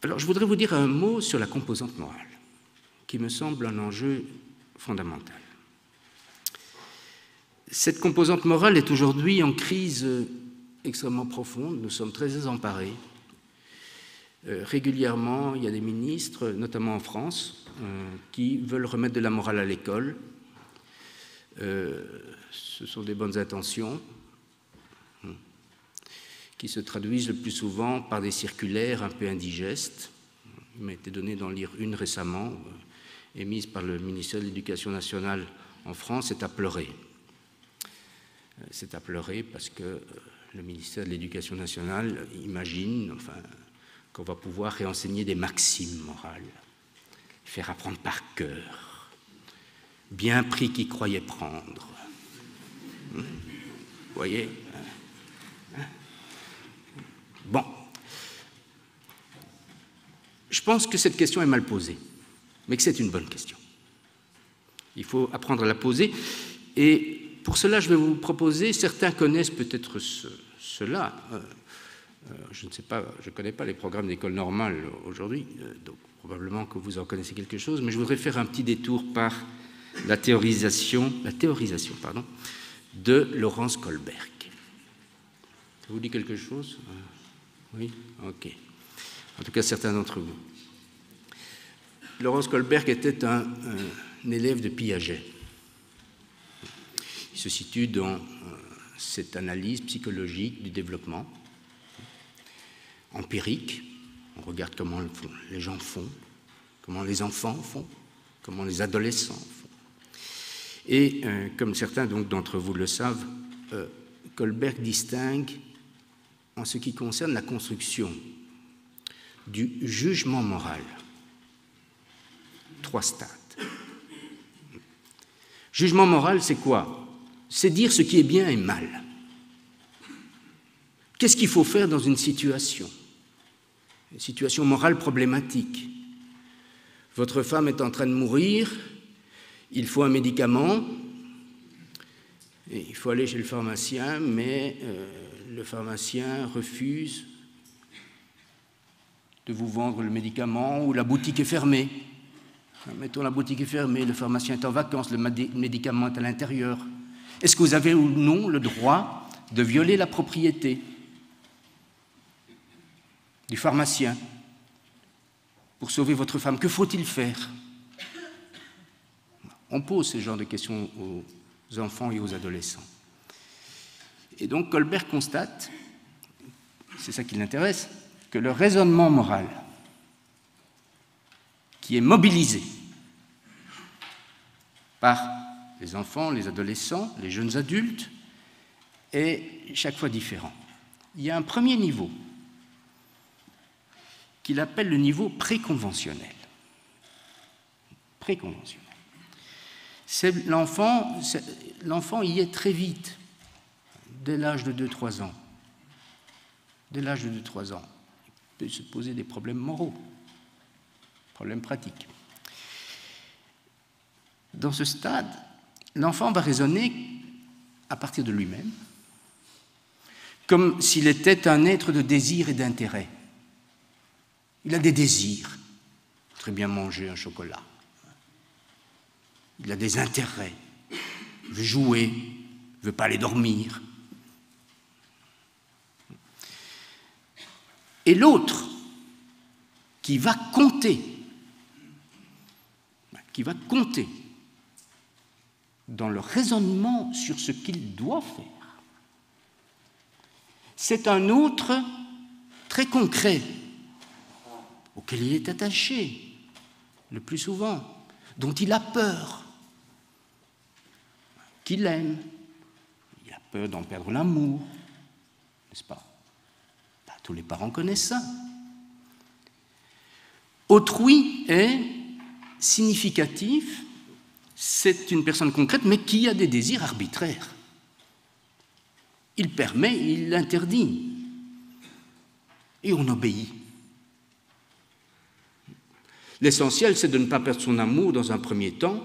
Alors, je voudrais vous dire un mot sur la composante morale, qui me semble un enjeu fondamental. Cette composante morale est aujourd'hui en crise extrêmement profonde. Nous sommes très désemparés. Régulièrement, il y a des ministres, notamment en France, qui veulent remettre de la morale à l'école. Ce sont des bonnes intentions qui se traduisent le plus souvent par des circulaires un peu indigestes. Il m'a été donné d'en lire une récemment, émise par le ministère de l'Éducation nationale en France. C'est à pleurer. C'est à pleurer parce que le ministère de l'Éducation nationale imagine qu'on va pouvoir réenseigner des maximes morales, faire apprendre par cœur, bien pris qu'il croyait prendre. Vous voyez ? Bon. Je pense que cette question est mal posée, mais que c'est une bonne question. Il faut apprendre à la poser. Et pour cela, je vais vous proposer, certains connaissent peut-être cela. Je ne sais pas, je ne connais pas les programmes d'école normale aujourd'hui, donc probablement que vous en connaissez quelque chose, mais je voudrais faire un petit détour par la théorisation de Laurence Kohlberg. Ça vous dit quelque chose ? Oui ? Ok. En tout cas, certains d'entre vous. Laurence Kohlberg était un élève de Piaget. Il se situe dans cette analyse psychologique du développement, empirique. On regarde comment les gens font, comment les enfants font, comment les adolescents font. Et comme certains d'entre vous le savent, Kohlberg distingue, en ce qui concerne la construction du jugement moral, 3 stades. Jugement moral, c'est quoi ? C'est dire ce qui est bien et mal. Qu'est-ce qu'il faut faire dans une situation morale problématique. Votre femme est en train de mourir, il faut un médicament, et il faut aller chez le pharmacien, mais le pharmacien refuse de vous vendre le médicament ou la boutique est fermée. Mettons, la boutique est fermée, le pharmacien est en vacances, le médicament est à l'intérieur. Est-ce que vous avez ou non le droit de violer la propriété du pharmacien pour sauver votre femme? Que faut-il faire? On pose ce genre de questions aux enfants et aux adolescents. Et donc Kohlberg constate, c'est ça qui l'intéresse, que le raisonnement moral qui est mobilisé par les enfants, les adolescents, les jeunes adultes, est chaque fois différent. Il y a un premier niveau qu'il appelle le niveau préconventionnel. Préconventionnel. C'est l'enfant y est très vite, dès l'âge de 2-3 ans. Dès l'âge de 2-3 ans, il peut se poser des problèmes moraux, problèmes pratiques. Dans ce stade, l'enfant va raisonner à partir de lui-même, comme s'il était un être de désir et d'intérêt. Il a des désirs, très bien manger un chocolat. Il a des intérêts, il veut jouer, il ne veut pas aller dormir. Et l'autre, qui va compter dans le raisonnement sur ce qu'il doit faire, c'est un autre très concret, auquel il est attaché, le plus souvent, dont il a peur, qu'il aime. Il a peur d'en perdre l'amour, n'est-ce pas? Tous les parents connaissent ça. Autrui est significatif, c'est une personne concrète, mais qui a des désirs arbitraires. Il permet, il interdit, et on obéit. L'essentiel, c'est de ne pas perdre son amour dans un premier temps,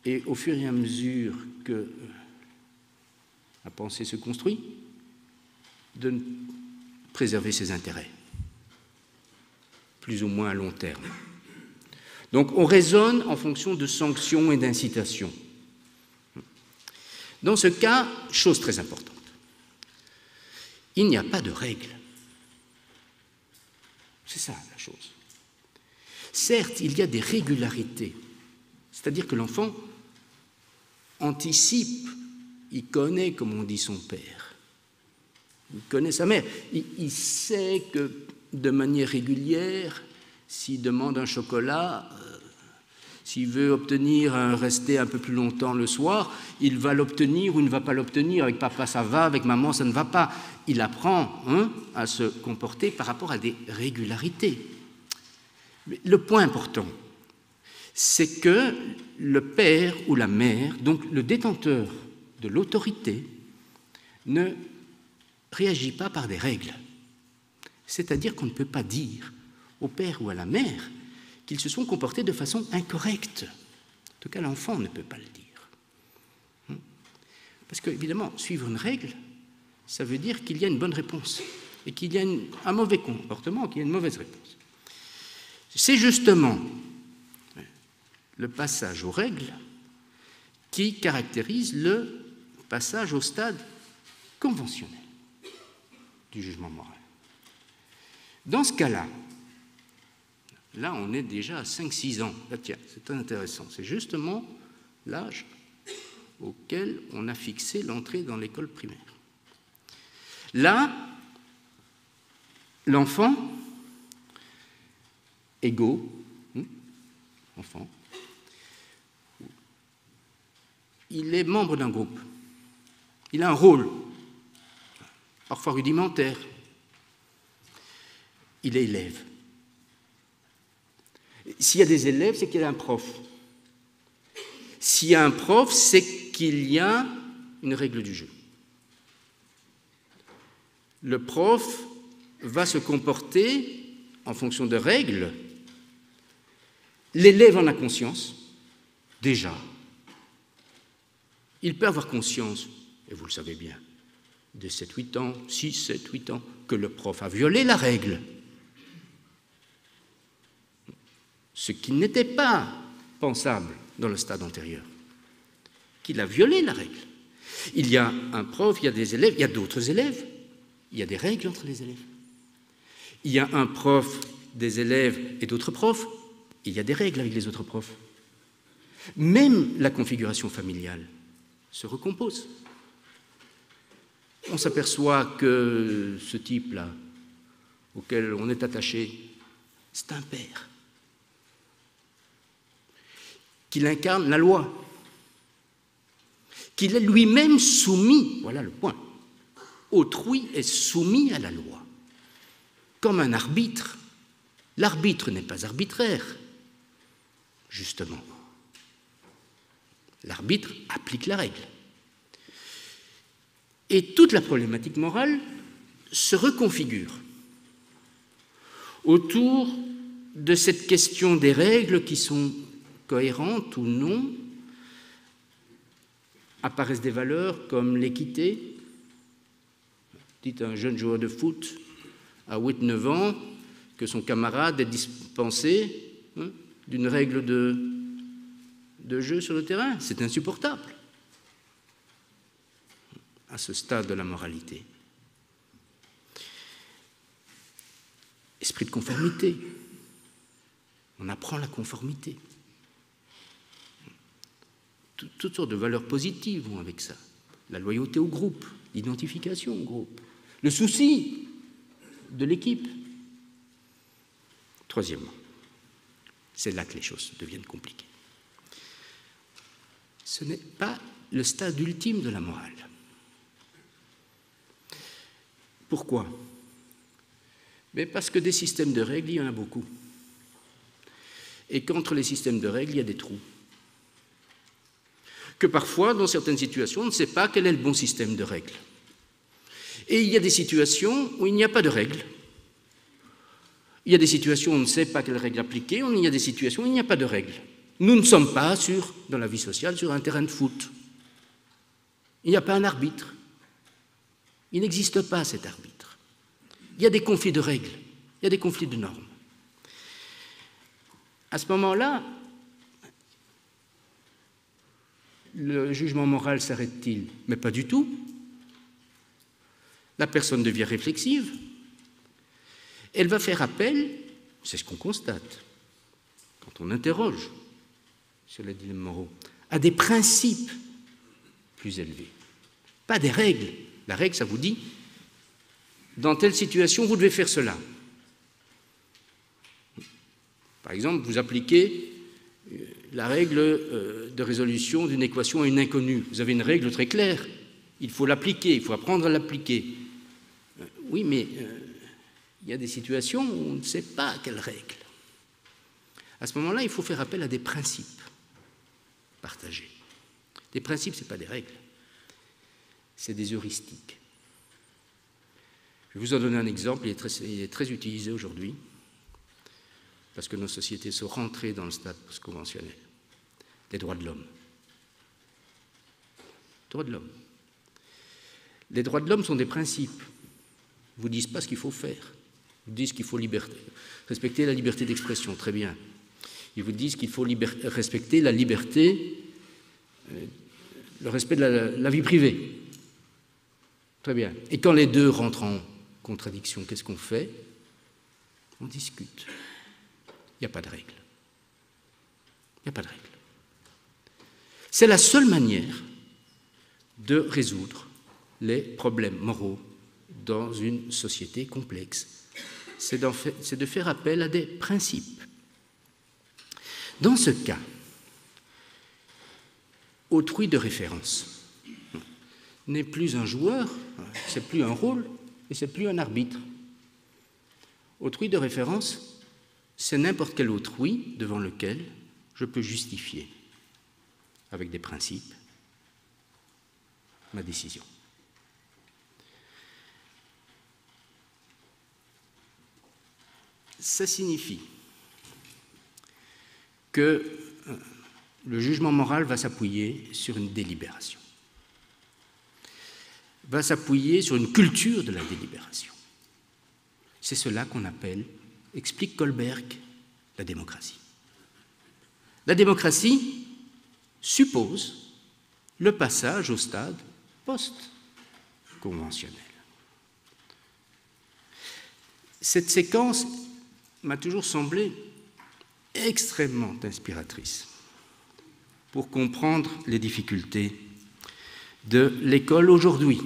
et au fur et à mesure que la pensée se construit, de préserver ses intérêts. plus ou moins à long terme. Donc on raisonne en fonction de sanctions et d'incitations. Dans ce cas, chose très importante, il n'y a pas de règle. C'est ça la chose. Certes, il y a des régularités, c'est-à-dire que l'enfant anticipe, il connaît, comme on dit, son père, il connaît sa mère, il sait que de manière régulière, s'il demande un chocolat, s'il veut obtenir rester un peu plus longtemps le soir, il va l'obtenir ou il ne va pas l'obtenir. Avec papa, ça va, avec maman, ça ne va pas. Il apprend à se comporter par rapport à des régularités. Mais le point important, c'est que le père ou la mère, donc le détenteur de l'autorité, ne réagit pas par des règles. C'est-à-dire qu'on ne peut pas dire au père ou à la mère qu'ils se sont comportés de façon incorrecte. En tout cas, l'enfant ne peut pas le dire. Parce qu'évidemment, suivre une règle, ça veut dire qu'il y a une bonne réponse et qu'il y a un mauvais comportement, qu'il y a une mauvaise réponse. C'est justement le passage aux règles qui caractérise le passage au stade conventionnel du jugement moral. Dans ce cas-là, là, on est déjà à 5-6 ans. Là, tiens, c'est très intéressant. C'est justement l'âge auquel on a fixé l'entrée dans l'école primaire. Là, l'enfant, enfant, il est membre d'un groupe. Il a un rôle, parfois rudimentaire. Il est élève. S'il y a des élèves, c'est qu'il y a un prof. S'il y a un prof, c'est qu'il y a une règle du jeu. Le prof va se comporter en fonction de règles. L'élève en a conscience, déjà. Il peut avoir conscience, et vous le savez bien, de 7-8 ans, 6, 7, 8 ans, que le prof a violé la règle. Ce qui n'était pas pensable dans le stade antérieur, qu'il a violé la règle. Il y a un prof, il y a des élèves, il y a d'autres élèves, il y a des règles entre les élèves. Il y a un prof, des élèves et d'autres profs, il y a des règles avec les autres profs. Même la configuration familiale se recompose. On s'aperçoit que ce type-là, auquel on est attaché, c'est un père, qu'il incarne la loi, qu'il est lui-même soumis, voilà le point, autrui est soumis à la loi, comme un arbitre. L'arbitre n'est pas arbitraire, justement. L'arbitre applique la règle. Et toute la problématique morale se reconfigure autour de cette question des règles qui sont cohérentes ou non. Apparaissent des valeurs comme l'équité. Dites à un jeune joueur de foot à 8-9 ans que son camarade est dispensé d'une règle de jeu sur le terrain. C'est insupportable à ce stade de la moralité. Esprit de conformité. On apprend la conformité. Toutes sortes de valeurs positives vont avec ça. La loyauté au groupe, l'identification au groupe, le souci de l'équipe. Troisièmement, c'est là que les choses deviennent compliquées. Ce n'est pas le stade ultime de la morale. Pourquoi? Mais parce que des systèmes de règles, il y en a beaucoup. Et qu'entre les systèmes de règles, il y a des trous. Que parfois, dans certaines situations, on ne sait pas quel est le bon système de règles. Et il y a des situations où il n'y a pas de règles. Il y a des situations où on ne sait pas quelles règles appliquer, il y a des situations où il n'y a pas de règles. Nous ne sommes pas, dans la vie sociale, sur un terrain de foot. Il n'y a pas un arbitre. Il n'existe pas cet arbitre. Il y a des conflits de règles, il y a des conflits de normes. À ce moment-là, le jugement moral s'arrête-t-il? Mais pas du tout. La personne devient réflexive. Elle va faire appel, c'est ce qu'on constate quand on interroge sur les dilemmes moraux, à des principes plus élevés, pas des règles. La règle, ça vous dit, dans telle situation, vous devez faire cela. Par exemple, vous appliquez la règle de résolution d'une équation à une inconnue. Vous avez une règle très claire. Il faut l'appliquer, il faut apprendre à l'appliquer. Oui, mais il y a des situations où on ne sait pas quelle règle. À ce moment-là, il faut faire appel à des principes partagés. Des principes, ce n'est pas des règles, c'est des heuristiques. Je vais vous en donner un exemple, il est très utilisé aujourd'hui, parce que nos sociétés sont rentrées dans le stade post-conventionnel. Les droits de l'homme. Droits de l'homme. Les droits de l'homme sont des principes. Ils ne vous disent pas ce qu'il faut faire. Ils vous disent qu'il faut respecter la liberté d'expression, très bien. Ils vous disent qu'il faut respecter la liberté, le respect de la vie privée. Très bien. Et quand les deux rentrent en contradiction, qu'est-ce qu'on fait? On discute. Il n'y a pas de règle. Il n'y a pas de règle. C'est la seule manière de résoudre les problèmes moraux dans une société complexe. C'est de faire appel à des principes. Dans ce cas, autrui de référence n'est plus un joueur, c'est plus un rôle et c'est plus un arbitre. Autrui de référence, c'est n'importe quel autrui devant lequel je peux justifier, avec des principes, ma décision. Ça signifie que le jugement moral va s'appuyer sur une délibération, va s'appuyer sur une culture de la délibération. C'est cela qu'on appelle, explique Kohlberg, la démocratie. La démocratie suppose le passage au stade post-conventionnel. Cette séquence m'a toujours semblé extrêmement inspiratrice pour comprendre les difficultés de l'école aujourd'hui.